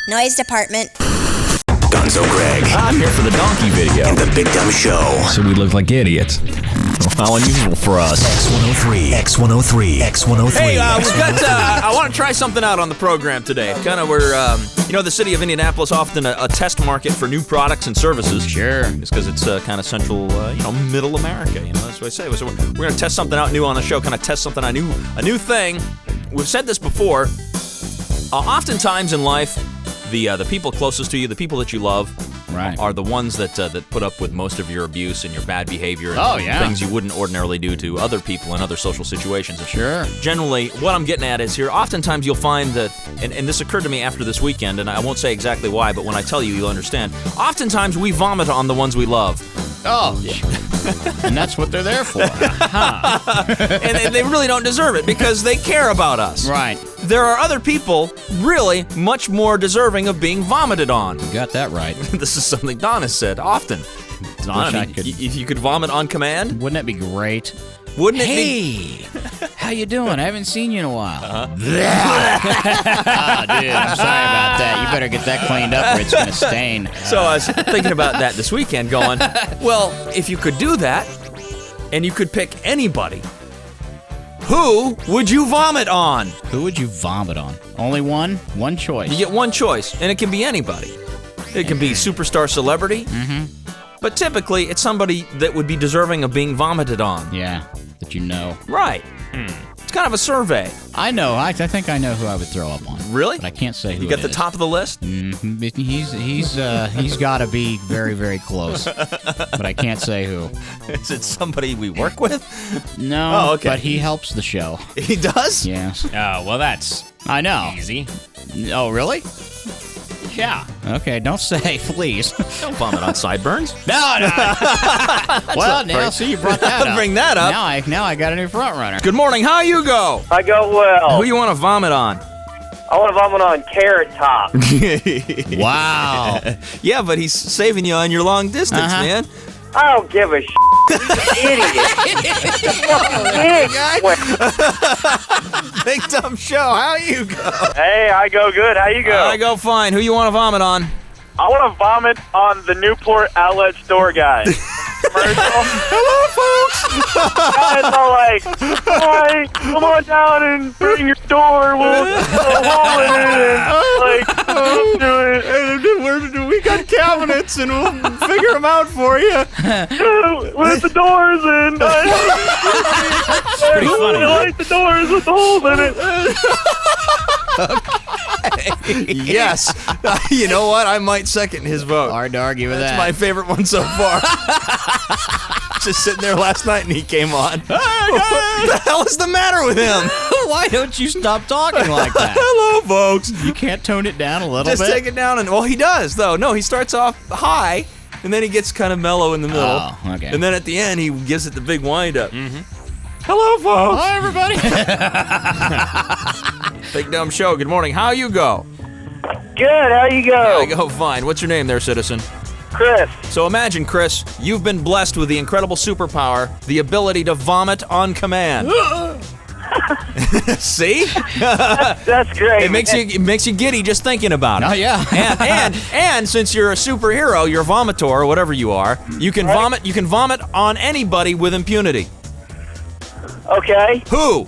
Noise department. Gonzo Greg. I'm here for the donkey video. And the Big Dumb Show. So we look like idiots. How unusual for us. X103. Hey, we've got, I want to try something out on the program today. Kind of where, the city of Indianapolis often a test market for new products and services. Sure. Just because it's kind of central, middle America, that's what I say. So we're going to test something out new on the show, kind of test something a new thing. We've said this before. Oftentimes in life, the people closest to you, the people that you love, right, are the ones that put up with most of your abuse and your bad behavior and things you wouldn't ordinarily do to other people in other social situations. Sure. Generally, what I'm getting at is here, oftentimes you'll find that, and this occurred to me after this weekend, and I won't say exactly why, but when I tell you, you'll understand. Oftentimes we vomit on the ones we love. Oh, yeah. And that's what they're there for. And they really don't deserve it because they care about us. Right. There are other people really much more deserving of being vomited on. You got that right. This is something Don has said often. Don, if you could vomit on command? Wouldn't that be great? Wouldn't it be? Hey, how you doing? I haven't seen you in a while. Uh-huh. Oh, dude, I'm sorry about that. You better get that cleaned up or it's going to stain. So I was thinking about that this weekend going, well, if you could do that and you could pick anybody, who would you vomit on? Who would you vomit on? Only one? One choice. You get one choice, and it can be anybody. It can be superstar celebrity, but typically it's somebody that would be deserving of being vomited on. Yeah, that you know. Right. It's kind of a survey. I know. I think I know who I would throw up on. Really? But I can't say who. You got the top of the list? He's got to be very, very close. But I can't say who. Is it somebody we work with? No. Oh, okay. But he helps the show. He does? Yes. Oh, well, that's easy. Oh, really? Yeah. Okay, don't say, please. Don't vomit on sideburns. No. Well, now, see, you brought that up. Bring that up. Now I got a new front runner. Good morning. How you go? I go well. Who you want to vomit on? I want to vomit on Carrot Top. Wow. Yeah, but he's saving you on your long distance, man. I don't give a He's an idiot. Big Dumb Show. How you go? Hey, I go good. How you go? I go fine. Who you want to vomit on? I want to vomit on the Newport outlet store guy. Hello, folks. Guys are like, hi, come on down and bring your store. We'll haul it in. Like, do it. We got cabinets and we'll figure them out for you. With the doors in. It's pretty funny. I like the doors with the holes in it. Yes. You know what? I might second his vote. Hard to argue with That's that. my favorite one so far. Just sitting there last night and he came on. What the hell is the matter with him? Why don't you stop talking like that? Hello, folks. You can't tone it down a little Just bit? take it down. Well, he does, though. No, he starts off high, and then he gets kind of mellow in the middle. Oh, okay. And then at the end, he gives it the big wind-up. Hello, folks. Hi, everybody. Big Dumb Show. Good morning. How you go? Good, how you go? I go fine. What's your name there, citizen? Chris. So imagine, Chris, you've been blessed with the incredible superpower, the ability to vomit on command. See? That's great. It makes you giddy just thinking about it. Oh, yeah. and since you're a superhero, you're a vomitor, whatever you are, you can vomit. You can vomit on anybody with impunity. Okay. Who?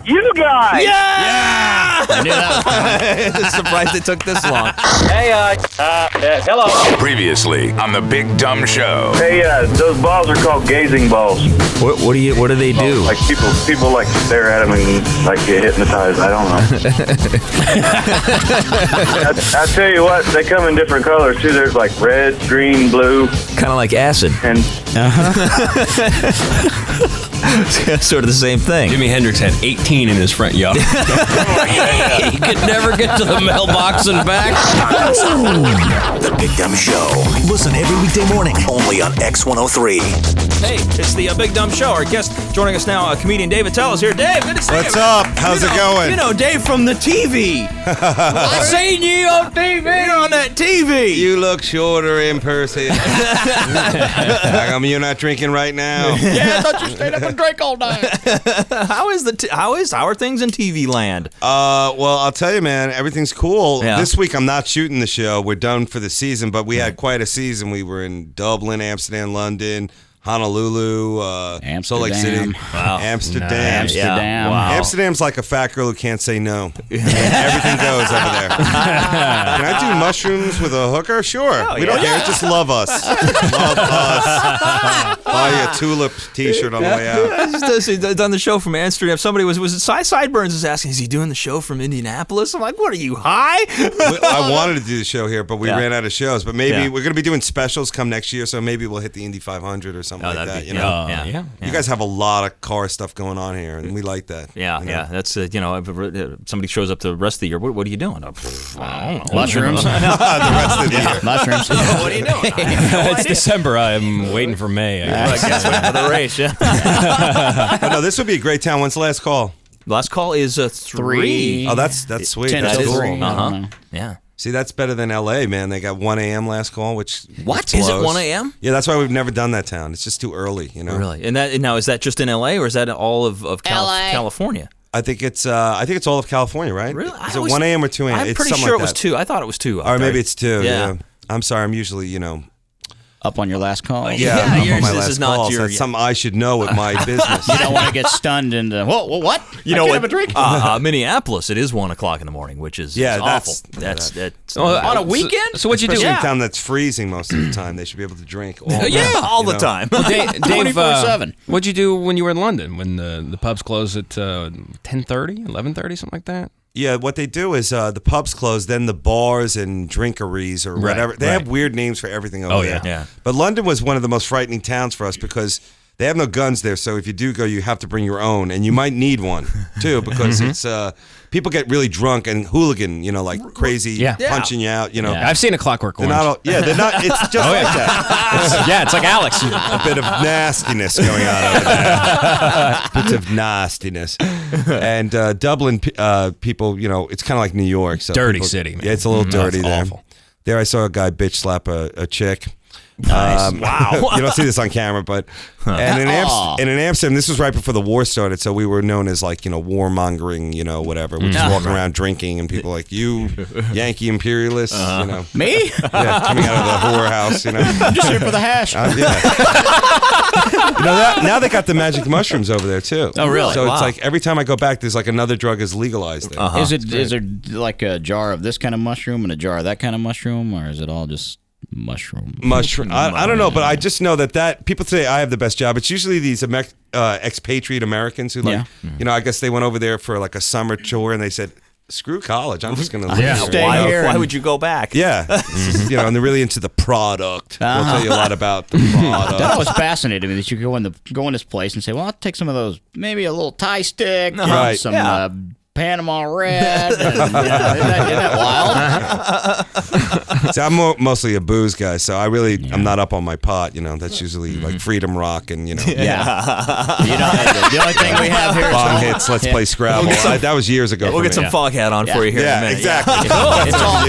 You guys. Yeah! I knew that was Just surprised it took this long. Hey, hello. Previously on the Big Dumb Show. Hey, those balls are called gazing balls. What do they do? Like people like stare at them and like get hypnotized. I don't know. I tell you what, they come in different colors too. There's like red, green, blue, Kind of like acid. and Sort of the same thing. Jimi Hendrix had 18 in his front yard. He could never get to the mailbox and back. The Big Dumb Show. Listen every weekday morning only on X103. Hey, it's the Big Dumb Show. Our guest joining us now, comedian Dave Attell is here. Dave, good to see you. What's up? How's it going? You know Dave from the TV. I seen you on TV. You're on that TV. You look shorter in person. How come you're not drinking right now? Yeah, I thought you stayed up gonna drink all night. How are things in TV land? Well, I'll tell you, man, everything's cool. Yeah. This week I'm not shooting the show. We're done for the season, but we had quite a season. We were in Dublin, Amsterdam, London, Honolulu, Salt Lake City, Wow. Amsterdam. Amsterdam. Wow. Amsterdam's like a fat girl who can't say no. Everything goes over there. Can I do mushrooms with a hooker? Sure. We don't care. Just love us. Love us. Buy you a tulip T-shirt on the way out. He's done the show from Amsterdam. Somebody was it Sideburns was asking, is he doing the show from Indianapolis? I'm like, what are you, high? I wanted to do the show here, but we ran out of shows. But maybe Yeah. we're going to be doing specials come next year, so maybe we'll hit the Indy 500 or something like that'd that. be- You know, yeah. you guys have a lot of car stuff going on here, and we like that. Yeah, you know? yeah. That's if somebody shows up the rest of the year. What are you doing? I don't know. Mushrooms. the rest of the year. Mushrooms. What are you doing? It's December. I'm waiting for May. I guess waiting for the race. Yeah. But no, this would be a great town. When's the last call? Last call is 3. Oh, that's sweet. 10 That's to cool. 3. Uh-huh. Yeah. See, that's better than L.A., man. They got 1 a.m. last call, which What? Is it blows. 1 a.m.? Yeah, that's why we've never done that town. It's just too early, you know. Really? And now is that just in L.A. or is that all of LA. California? I think it's all of California, right? Really? Is it 1 a.m. or 2 a.m.? I'm It's pretty something sure like it was that. 2. I thought it was 2. Or maybe it's 2. Yeah. Yeah. I'm sorry. I'm usually, Up on your last call. Yeah, up on yours- my this last is not call, so your- that's something I should know with my business. You don't want to get stunned into, what? You I know can't what? have a drink. Minneapolis, it is 1 o'clock in the morning, which is Yeah, is awful. That's on a weekend. So what'd you do? Especially in Yeah. a town that's freezing most of the time. They should be able to drink all Yeah, night, all you the know? time. Dave, 24/7. What'd you do when you were in London? When the pubs close at 10:30, 11:30, something like that? Yeah, what they do is the pubs close, then the bars and drinkeries or whatever. They have weird names for everything over there. yeah. But London was one of the most frightening towns for us because they have no guns there. So if you do go, you have to bring your own, and you might need one too because it's people get really drunk and hooligan, like crazy, Yeah. punching you out. I've seen A Clockwork They're Orange. not. They're not. It's just like that. Yeah, it's like Alex. A bit of nastiness going on over there. Bits of nastiness. And Dublin people, it's kind of like New York. So Dirty people- city, man. Yeah, it's a little dirty it's there. awful. There I saw a guy bitch slap a chick. Nice. Wow. You don't see this on camera, but and in Amsterdam, this was right before the war started, so we were known as warmongering, whatever. We're just walking around drinking, and people like, you Yankee imperialists, Me? yeah, coming out of the whorehouse, I'm just here for the hash. Now they got the magic mushrooms over there too. Oh, really? So Wow. it's like every time I go back, there's like another drug is legalized there. Is there like a jar of this kind of mushroom and a jar of that kind of mushroom, or is it all just mushroom? Mushroom. I don't know, but I just know that people say I have the best job. It's usually these expatriate Americans who I guess they went over there for like a summer tour and they said, screw college, I'm just going to live here. Stay Why, here why and- would you go back? Yeah, and they're really into the product. They'll tell you a lot about the product. That always fascinated me that you go in this place and say, well, I'll take some of those, maybe a little Thai stick, Right. some Yeah. Panama Red. And, isn't that wild? So I'm mostly a booze guy, so I'm not up on my pot. That's usually like Freedom Rock and Yeah. The only thing we have here is bomb hits. Let's play Scrabble. That was years ago. We'll for get me. some fog hat on for you here in a Yeah, minute. exactly.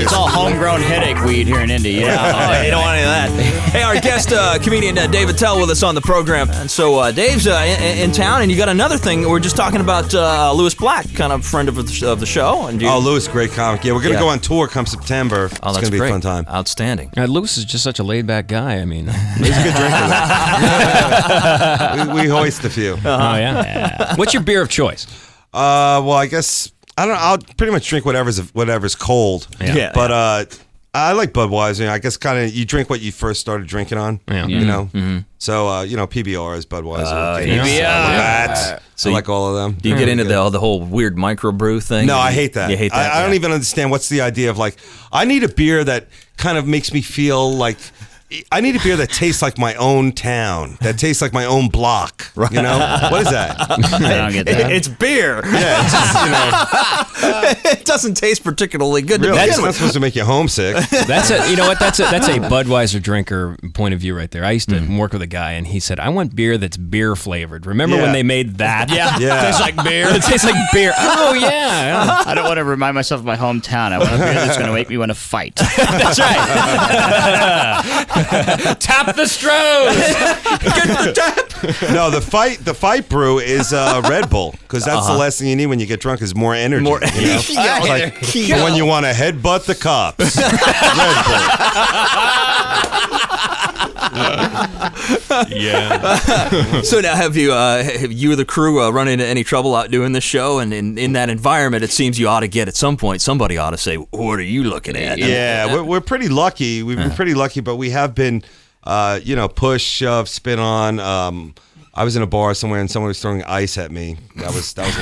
it's all homegrown headache weed here in Indy. Oh, you don't want any of that. Hey, our guest, comedian Dave Attell, with us on the program. And so Dave's in town, and you got another thing. We're just talking about Lewis Black, kind of friend of the show. And Lewis, great comic. Yeah, we're going to go on tour come September. It's that's going to be great. a fun time. Outstanding. Lewis is just such a laid-back guy. I mean, He's a good drinker. we hoist a few. oh yeah. What's your beer of choice? Well, I guess I don't know. I'll pretty much drink whatever's cold. Yeah. But I like Budweiser. I guess kind of you drink what you first started drinking on. Yeah. You know. So PBR is Budweiser. PBR. So I like all of them. Do you get into the whole weird microbrew thing? No, I hate that. You hate that? I don't even understand what's the idea of like I need a beer that kind of makes me feel like I need a beer that tastes like my own town, that tastes like my own block. Right. You know what is that? I don't get that. It's beer. Yeah, it's just, It doesn't taste particularly good. really, To it's begin not with. supposed to make you homesick. That's a that's a Budweiser drinker point of view right there. I used to work with a guy, and he said, "I want beer that's beer flavored." Remember when they made that? Yeah. Yeah. Tastes like beer. It tastes like beer. Oh yeah. I don't want to remind myself of my hometown. I want a beer that's going to make me want to fight. That's right. Tap the Strohs. Get the tap. No, the fight brew is Red Bull, because that's the last thing you need when you get drunk is more energy. You know? It's like when you want to headbutt the cops. Red Bull. Yeah. So now, have you or the crew run into any trouble out doing this show? And in that environment, it seems you ought to get at some point. Somebody ought to say, "What are you looking at?" Yeah, we're pretty lucky. We've been pretty lucky, but we have been, push, shove, spit on. I was in a bar somewhere and someone was throwing ice at me. That was a lot of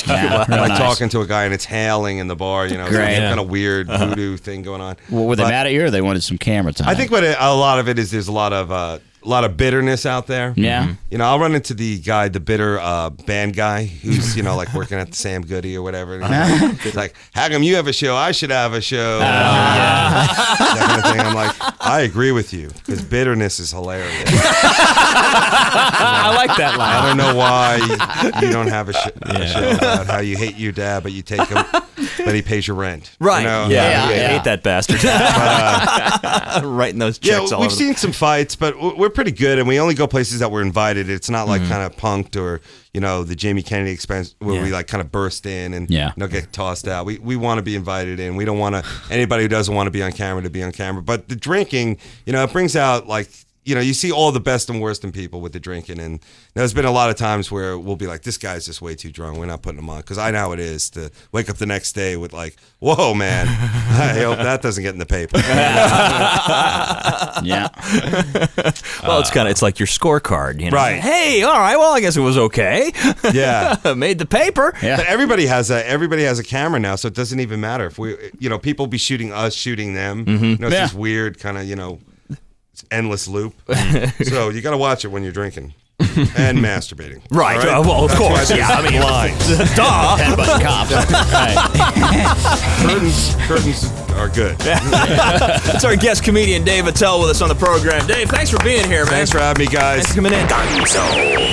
fun. Yeah, real nice. Talking to a guy and it's hailing in the bar. It's kind of weird voodoo thing going on. Well, were they mad at you, or they wanted some camera time? I think a lot of it is there's a lot of bitterness out there. Yeah. I'll run into the bitter band guy who's, like working at the Sam Goody or whatever. And he's like, how come you have a show? I should have a show. That kind of thing. I'm like, I agree with you, because bitterness is hilarious. I like that line. I don't know why you don't have a show about how you hate your dad, but you take him, but he pays your rent. Right. I hate that bastard. Writing those checks all we've over seen some fights, but we're pretty good, and we only go places that we're invited. It's not like kind of punked or the Jamie Kennedy Expense where we kind of burst in and get tossed out. We want to be invited in. We don't want anybody who doesn't want to be on camera to be on camera. But the drinking, it brings out you see all the best and worst in people with the drinking, and there's been a lot of times where we'll be like, this guy's just way too drunk. We're not putting him on, because I know how it is to wake up the next day with whoa, man, I hope that doesn't get in the paper. Yeah. Well, it's like your scorecard, Right? Hey, all right. Well, I guess it was okay. Yeah, made the paper. Yeah. But everybody has a camera now, so it doesn't even matter if we, people be shooting us, shooting them. It's this weird kind of, endless loop. So you got to watch it when you're drinking and masturbating. Right. Right? Well, of course. Yeah. I mean, duh. Headbutt cops. Curtains are good. That's our guest comedian Dave Attell with us on the program. Dave, thanks for being here, man. Thanks for having me, guys. Thanks for coming in. Gonzo.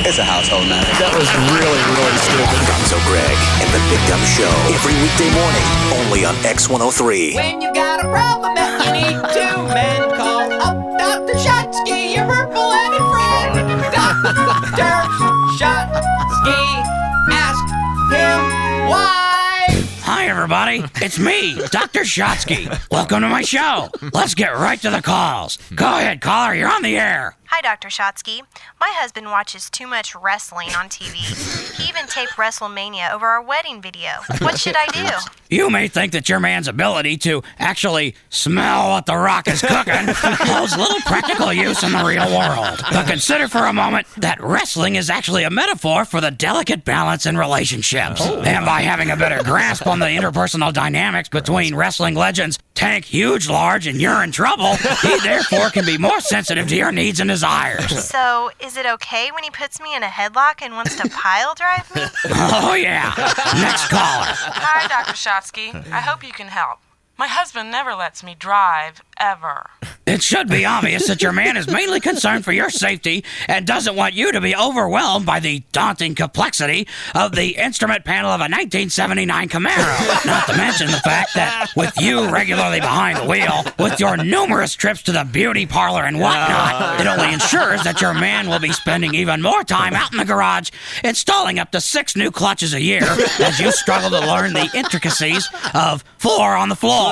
It's a household matter. That was really, really stupid. Gonzo Greg and the Big Dumb Show. Every weekday morning, only on X103. When you got a problem that you need two men, call up Doctor Shotski, your purple-headed friend. Doctor Shotski, ask him why. Hi, everybody. It's me, Doctor Shotski. Welcome to my show. Let's get right to the calls. Go ahead, caller. You're on the air. Hi, Dr. Shotski. My husband watches too much wrestling on TV. He even taped WrestleMania over our wedding video. What should I do? You may think that your man's ability to actually smell what the Rock is cooking holds little practical use in the real world. But consider for a moment that wrestling is actually a metaphor for the delicate balance in relationships. And by having a better grasp on the interpersonal dynamics between wrestling legends Tank, Huge, Large, and You're in Trouble, he therefore can be more sensitive to your needs and desires. So, is it okay when he puts me in a headlock and wants to pile drive me? Oh, yeah. Next caller. Hi, Dr. Shotski. I hope you can help. My husband never lets me drive, ever. It should be obvious that your man is mainly concerned for your safety and doesn't want you to be overwhelmed by the daunting complexity of the instrument panel of a 1979 Camaro. Not to mention the fact that with you regularly behind the wheel, with your numerous trips to the beauty parlor and whatnot, it only ensures that your man will be spending even more time out in the garage installing up to 6 new clutches a year as you struggle to learn the intricacies of floor on the floor.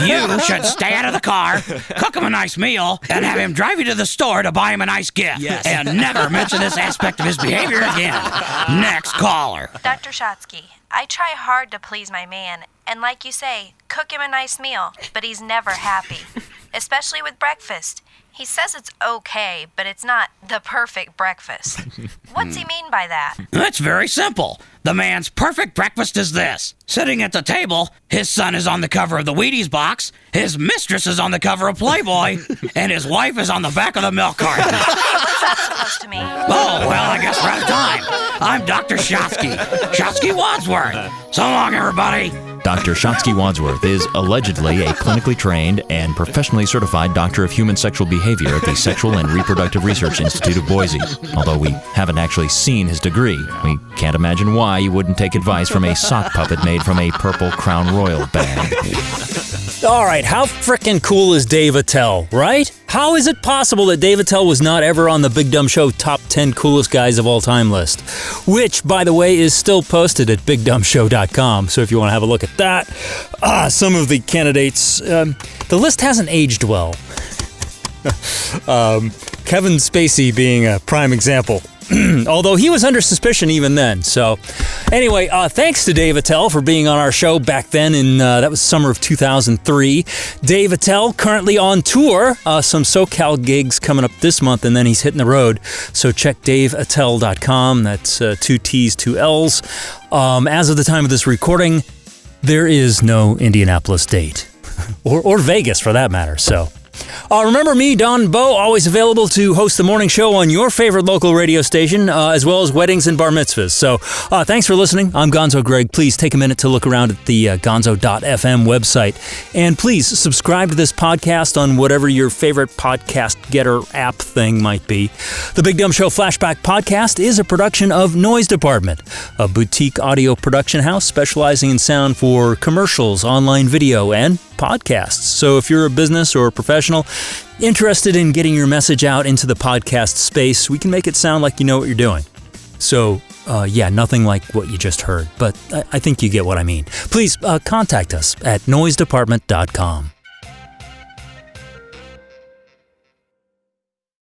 You should stay out of the car, cook him a nice meal, and have him drive you to the store to buy him a nice gift. Yes. And never mention this aspect of his behavior again. Next caller. Dr. Shotski, I try hard to please my man, and like you say, cook him a nice meal, but he's never happy. Especially with breakfast. He says it's okay, but it's not the perfect breakfast. What's he mean by that? It's very simple. The man's perfect breakfast is this. Sitting at the table, his son is on the cover of the Wheaties box, his mistress is on the cover of Playboy, and his wife is on the back of the milk carton. What's that supposed to mean? Oh, well, I guess we're out of time. I'm Dr. Shotski. Shotski Wadsworth. So long, everybody. Dr. Shotski Wadsworth is allegedly a clinically trained and professionally certified doctor of human sexual behavior at the Sexual and Reproductive Research Institute of Boise. Although we haven't actually seen his degree, we can't imagine why you wouldn't take advice from a sock puppet made from a purple Crown Royal bag. All right, how frickin' cool is Dave Attell, right? How is it possible that Dave Attell was not ever on the Big Dumb Show top 10 coolest guys of all time list? Which, by the way, is still posted at BigDumbShow.com, so if you want to have a look at that. Some of the candidates, the list hasn't aged well. Kevin Spacey being a prime example. Although he was under suspicion even then. So anyway, thanks to Dave Attell for being on our show back then in, that was summer of 2003. Dave Attell currently on tour. Some SoCal gigs coming up this month, and then he's hitting the road. So check DaveAttell.com. That's 2 T's, 2 L's. As of the time of this recording, there is no Indianapolis date. or Vegas for that matter, so... remember me, Don Bo, always available to host the morning show on your favorite local radio station, as well as weddings and bar mitzvahs. So thanks for listening. I'm Gonzo Greg. Please take a minute to look around at the gonzo.fm website. And please subscribe to this podcast on whatever your favorite podcast getter app thing might be. The Big Dumb Show Flashback podcast is a production of Noise Department, a boutique audio production house specializing in sound for commercials, online video, and podcasts. So if you're a business or a professional interested in getting your message out into the podcast space, we can make it sound like you know what you're doing. So, nothing like what you just heard, but I think you get what I mean. Please contact us at noisedepartment.com.